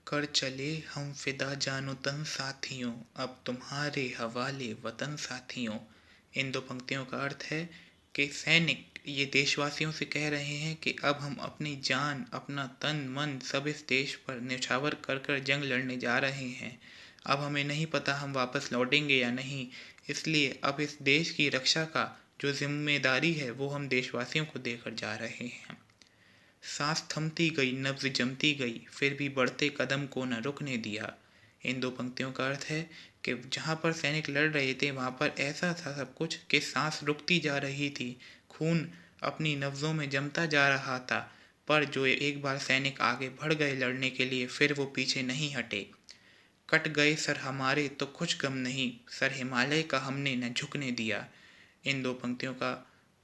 कर चले हम फिदा जानो तन साथियों, अब तुम्हारे हवाले वतन साथियों। इन दो पंक्तियों का अर्थ है कि सैनिक ये देशवासियों से कह रहे हैं कि अब हम अपनी जान, अपना तन मन सब इस देश पर न्यौछावर कर कर जंग लड़ने जा रहे हैं। अब हमें नहीं पता हम वापस लौटेंगे या नहीं, इसलिए अब इस देश की रक्षा का जो जिम्मेदारी है वो हम देशवासियों को देकर जा रहे हैं। सांस थमती गई, नब्ज जमती गई, फिर भी बढ़ते कदम को न रुकने दिया। इन दो पंक्तियों का अर्थ है कि जहाँ पर सैनिक लड़ रहे थे वहाँ पर ऐसा था सब कुछ कि सांस रुकती जा रही थी, खून अपनी नब्जों में जमता जा रहा था, पर जो एक बार सैनिक आगे बढ़ गए लड़ने के लिए फिर वो पीछे नहीं हटे। कट गए सर हमारे तो कुछ गम नहीं, सर हिमालय का हमने न झुकने दिया। इन दो पंक्तियों का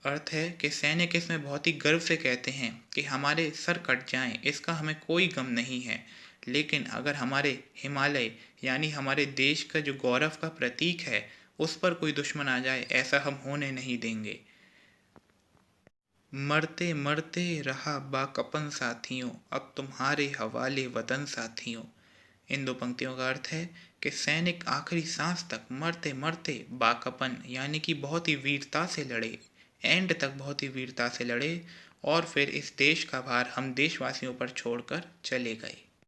अर्थ है कि सैनिक इसमें बहुत ही गर्व से कहते हैं कि हमारे सर कट जाएं इसका हमें कोई गम नहीं है, लेकिन अगर हमारे हिमालय यानी हमारे देश का जो गौरव का प्रतीक है उस पर कोई दुश्मन आ जाए ऐसा हम होने नहीं देंगे। मरते मरते रहा बाकपन साथियों, अब तुम्हारे हवाले वतन साथियों। इन दो पंक्तियों का अर्थ है कि सैनिक आखिरी सांस तक मरते मरते बाकपन यानी कि बहुत ही वीरता से लड़े, एंड तक बहुत ही वीरता से लड़े और फिर इस देश का भार हम देशवासियों पर छोड़कर चले गए।